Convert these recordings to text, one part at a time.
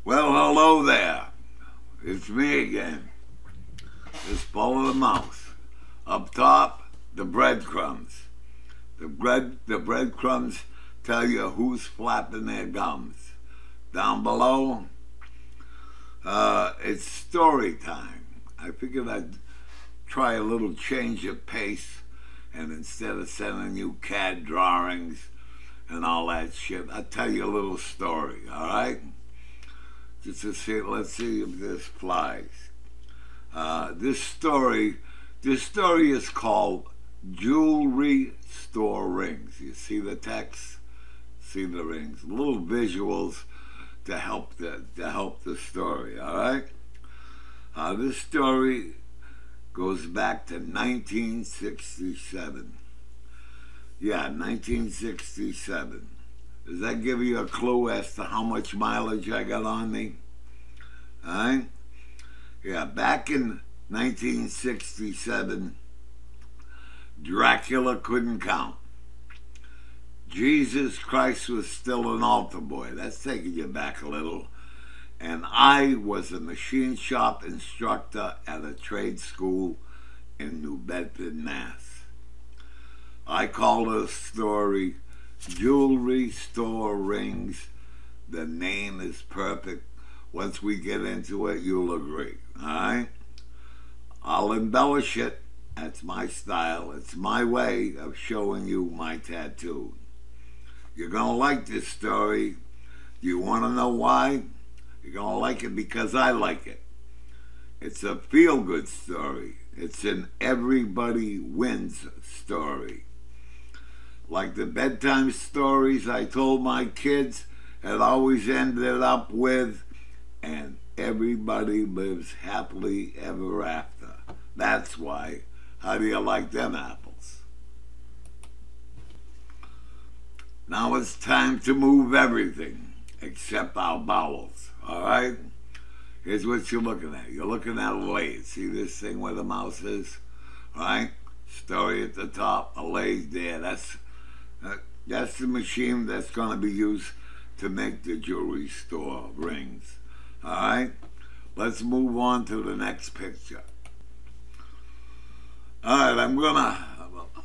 Well, hello there. It's me again. This bowl of the mouse. Up top, the breadcrumbs. The breadcrumbs tell you who's flapping their gums. Down below, it's story time. I figured I'd try a little change of pace, and instead of sending you CAD drawings and all that shit, I'll tell you a little story, all right? Just to see, let's see if this flies. This story is called Jewelry Store Rings. You see the text, see the rings, little visuals to help the story. All right. This story goes back to 1967. Yeah, 1967. Does that give you a clue as to how much mileage I got on me? All right? Yeah, back in 1967, Dracula couldn't count. Jesus Christ was still an altar boy. That's taking you back a little. And I was a machine shop instructor at a trade school in New Bedford, Mass. I call the story Jewelry Store Rings. The name is perfect. Once we get into it, you'll agree. All right? I'll embellish it. That's my style. It's my way of showing you my tattoo. You're going to like this story. Do you want to know why? You're going to like it because I like it. It's a feel-good story. It's an everybody wins story. Like the bedtime stories I told my kids, it always ended up with, and everybody lives happily ever after. That's why. How do you like them apples? Now it's time to move everything except our bowels, all right? Here's what you're looking at. You're looking at a lathe. See this thing where the mouse is? All right? Story at the top, a lathe there. That's the machine that's going to be used to make the jewelry store rings. All right? Let's move on to the next picture. All right,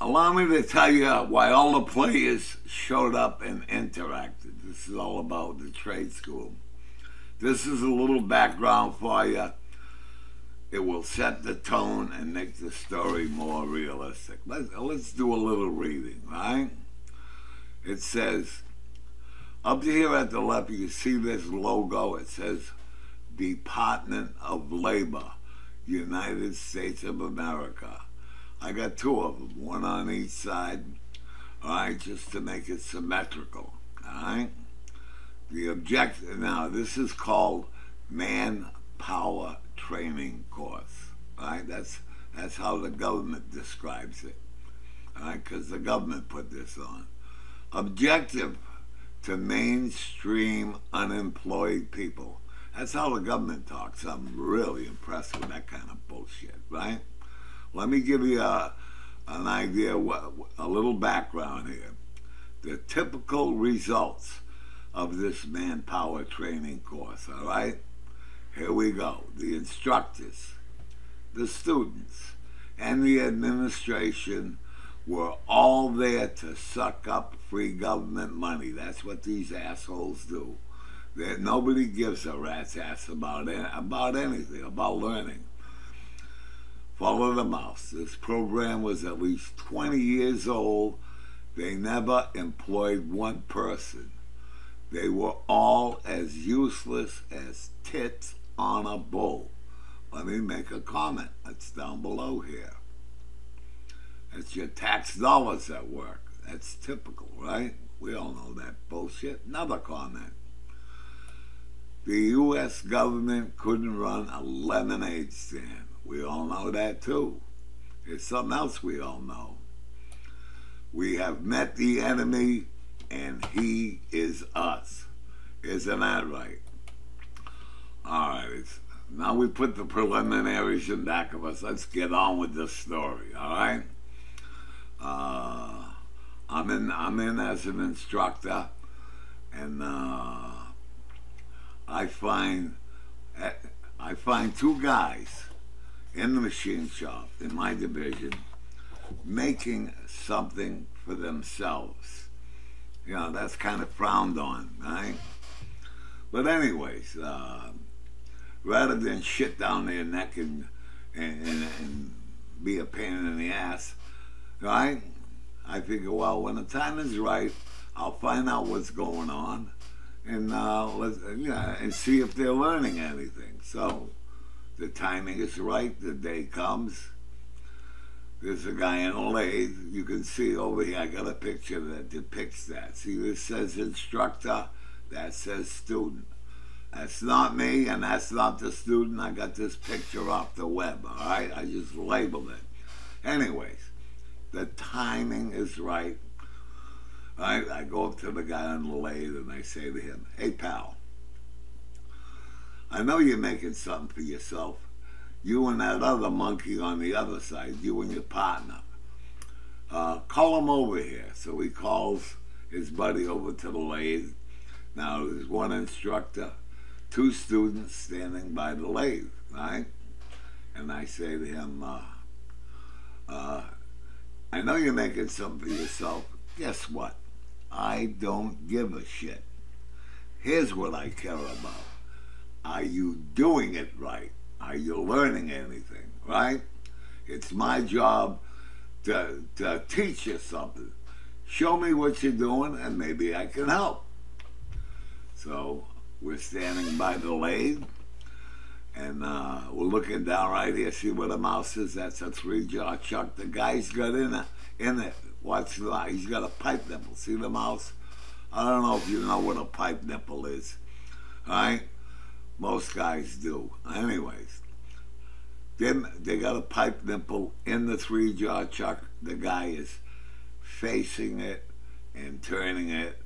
allow me to tell you why all the players showed up and interacted. This is all about the trade school. This is a little background for you. It will set the tone and make the story more realistic. Let's do a little reading, right? It says, up here at the left, you see this logo. It says, Department of Labor, United States of America. I got two of them, one on each side, all right, just to make it symmetrical, all right? The objective, now this is called Manpower Training Course, all right? That's how the government describes it, all right, because the government put this on. Objective to mainstream unemployed people. That's how the government talks. I'm really impressed with that kind of bullshit, right? Let me give you an idea, a little background here. The typical results of this manpower training course, all right? Here we go. The instructors, the students, and the administration were all there to suck up free government money. That's what these assholes do. Nobody gives a rat's ass about anything, about learning. Follow the mouse. This program was at least 20 years old. They never employed one person. They were all as useless as tits on a bull. Let me make a comment. That's down below here. It's your tax dollars at work. That's typical, right? We all know that bullshit. Another comment. The U.S. government couldn't run a lemonade stand. We all know that too. There's something else we all know. We have met the enemy, and he is us. Isn't that right? All right. Now we put the preliminaries in back of us. Let's get on with the story. All right. I'm in as an instructor, and I I find two guys in the machine shop in my division making something for themselves. You know, that's kind of frowned on, right? But anyways, rather than shit down their neck and be a pain in the ass, right? I figure, well, when the time is right, I'll find out what's going on and and see if they're learning anything. So the timing is right. The day comes. There's a guy in a lathe. You can see over here, I got a picture that depicts that. See, this says instructor, that says student. That's not me, and that's not the student. I got this picture off the web, all right? I just labeled it. Anyways, the timing is right. I go up to the guy on the lathe, and I say to him, hey, pal, I know you're making something for yourself. You and that other monkey on the other side, you and your partner. Call him over here. So he calls his buddy over to the lathe. Now there's one instructor, two students standing by the lathe, right? And I say to him, I know you're making something for yourself. Guess what? I don't give a shit. Here's what I care about. Are you doing it right? Are you learning anything, right? It's my job to teach you something. Show me what you're doing and maybe I can help. So we're standing by the lathe and we're looking down right here. See where the mouse is? That's a 3-jaw chuck. The guy's got in it. Watch that. He's got a pipe nipple. See the mouse? I don't know if you know what a pipe nipple is. All right? Most guys do. Anyways, they got a pipe nipple in the 3-jaw chuck. The guy is facing it and turning it.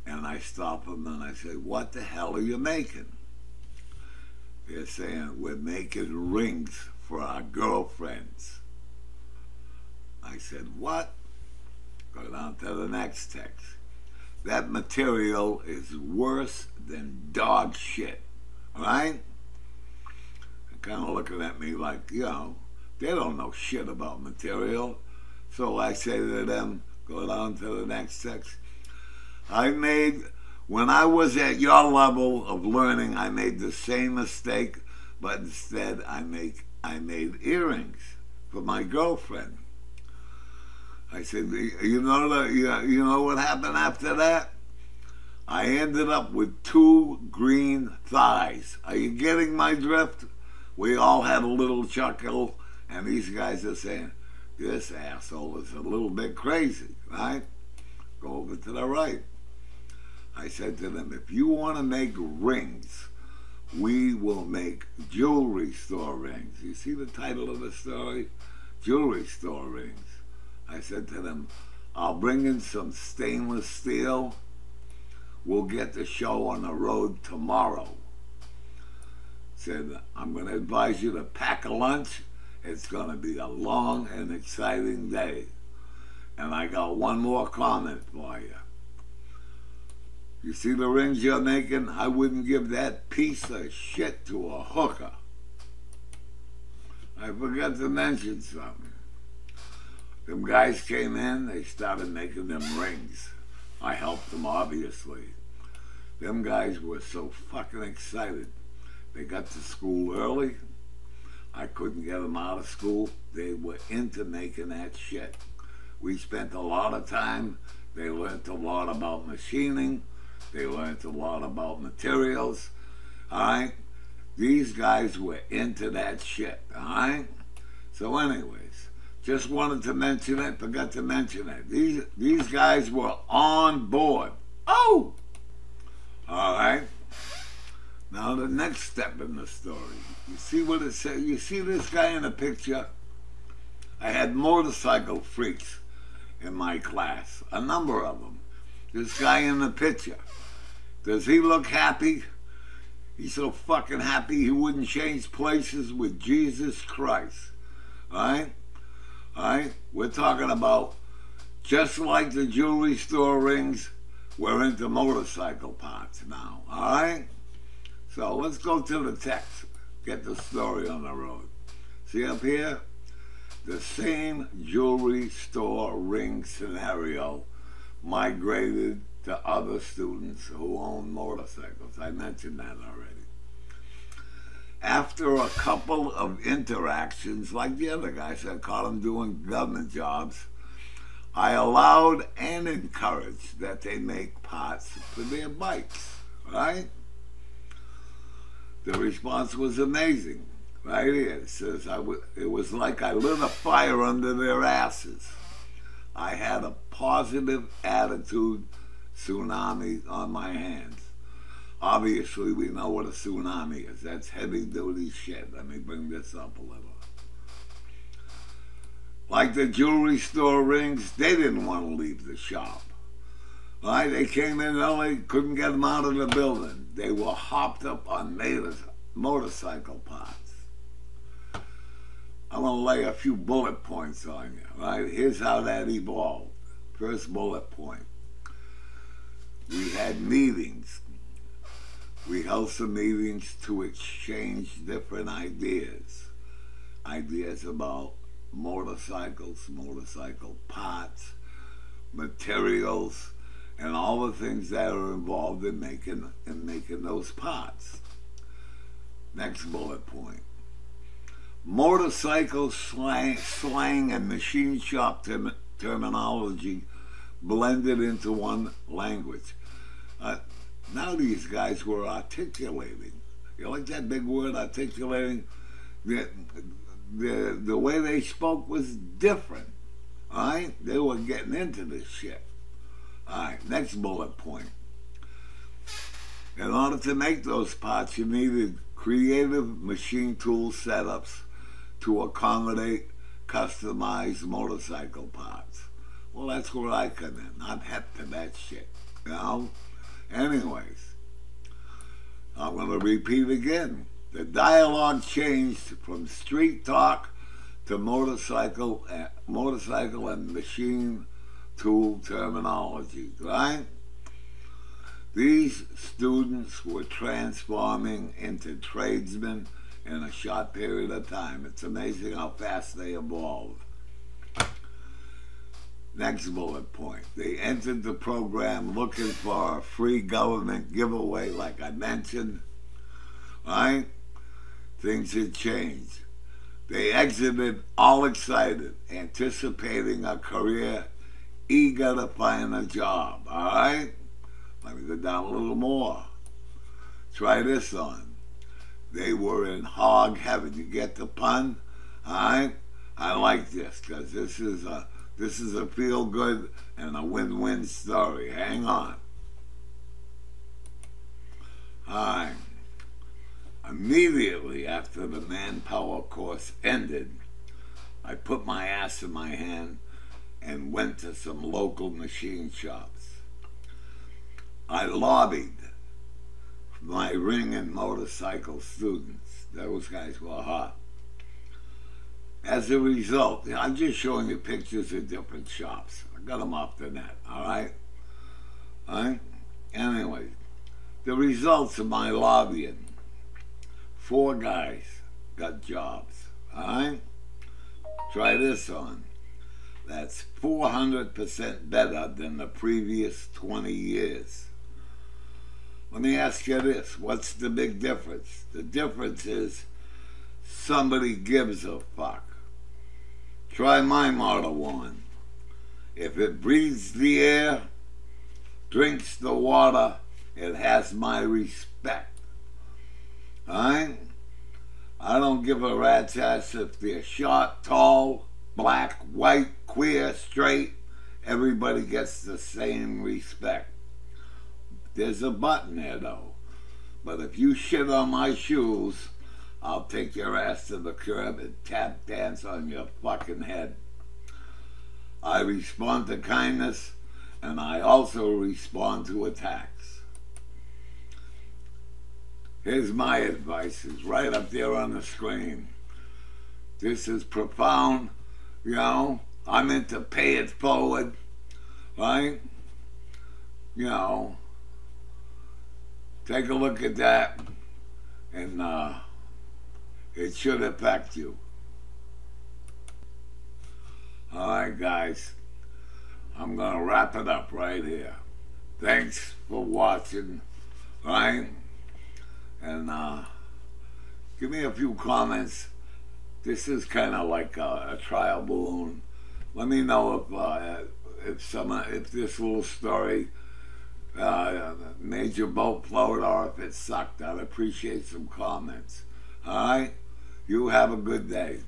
And I stop him and I say, what the hell are you making? They're saying, we're making rings for our girlfriends. I said, what? Go down to the next text. That material is worse than dog shit. Right? They're kind of looking at me like, you know, they don't know shit about material. So I say to them, go down to the next text. When I was at your level of learning, I made the same mistake, but instead I made earrings for my girlfriend. I said, you know what happened after that? I ended up with 2 green thighs. Are you getting my drift? We all had a little chuckle, and these guys are saying, this asshole is a little bit crazy, right? Go over to the right. I said to them, if you want to make rings, we will make jewelry store rings. You see the title of the story? Jewelry store rings. I said to them, I'll bring in some stainless steel. We'll get the show on the road tomorrow. Said, I'm going to advise you to pack a lunch. It's going to be a long and exciting day. And I got one more comment for you. You see the rings you're making? I wouldn't give that piece of shit to a hooker. I forgot to mention something. Them guys came in, they started making them rings. I helped them, obviously. Them guys were so fucking excited. They got to school early. I couldn't get them out of school. They were into making that shit. We spent a lot of time. They learned a lot about machining. They learned a lot about materials. All right? These guys were into that shit. All right? So anyways, just wanted to mention it, forgot to mention it. These guys were on board. Oh! All right. Now the next step in the story. You see what it says? You see this guy in the picture? I had motorcycle freaks in my class, a number of them. This guy in the picture. Does he look happy? He's so fucking happy he wouldn't change places with Jesus Christ. All right? All right? We're talking about just like the jewelry store rings, we're into motorcycle parts now. All right? So let's go to the text, get the story on the road. See up here? The same jewelry store ring scenario migrated to other students who own motorcycles. I mentioned that already. After a couple of interactions, like the other guys, I caught them doing government jobs, I allowed and encouraged that they make parts for their bikes, right? The response was amazing. Right here, it says, it was like I lit a fire under their asses. I had a positive attitude tsunami on my hands. Obviously, we know what a tsunami is. That's heavy-duty shit. Let me bring this up a little. Like the jewelry store rings, they didn't want to leave the shop. Right? They came in early, couldn't get them out of the building. They were hopped up on motorcycle parts. I'm going to lay a few bullet points on you, right? Here's how that evolved. First bullet point. We had meetings. We held some meetings to exchange different ideas. Ideas about motorcycles, motorcycle parts, materials, and all the things that are involved in making those parts. Next bullet point. Motorcycle slang and machine shop terminology blended into one language. Now these guys were articulating. You like that big word, articulating? The way they spoke was different. All right? They were getting into this shit. All right, next bullet point. In order to make those parts, you needed creative machine tool setups to accommodate customized motorcycle parts. Well, that's where I come in. I'm hep to that shit, you know? Anyways, I'm going to repeat again. The dialogue changed from street talk to motorcycle and machine tool terminology, right? These students were transforming into tradesmen in a short period of time. It's amazing how fast they evolved. Next bullet point. They entered the program looking for a free government giveaway, like I mentioned, right? Things had changed. They exited all excited, anticipating a career, eager to find a job, all right? Let me go down a little more. Try this on. They were in hog heaven. You get the pun? All right? I like this because this is a feel-good and a win-win story. Hang on. All right. Immediately after the manpower course ended, I put my ass in my hand and went to some local machine shops. I lobbied for my ring and motorcycle students. Those guys were hot. As a result, I'm just showing you pictures of different shops. I got them off the net, all right? All right? Anyway, the results of my lobbying. 4 guys got jobs, all right? Try this on. That's 400% better than the previous 20 years. Let me ask you this. What's the big difference? The difference is somebody gives a fuck. Try my Model 1. If it breathes the air, drinks the water, it has my respect. Alright? I don't give a rat's ass if they're short, tall, black, white, queer, straight. Everybody gets the same respect. There's a button there, though. But if you shit on my shoes, I'll take your ass to the curb and tap dance on your fucking head. I respond to kindness, and I also respond to attacks. Here's my advice. It's right up there on the screen. This is profound, you know. I'm into pay it forward, right? You know, take a look at that. and it should affect you. Alright, guys, I'm gonna wrap it up right here. Thanks for watching, right? And give me a few comments. This is kind of like a trial balloon. Let me know if this little story made your boat float or if it sucked. I'd appreciate some comments. All right? You have a good day.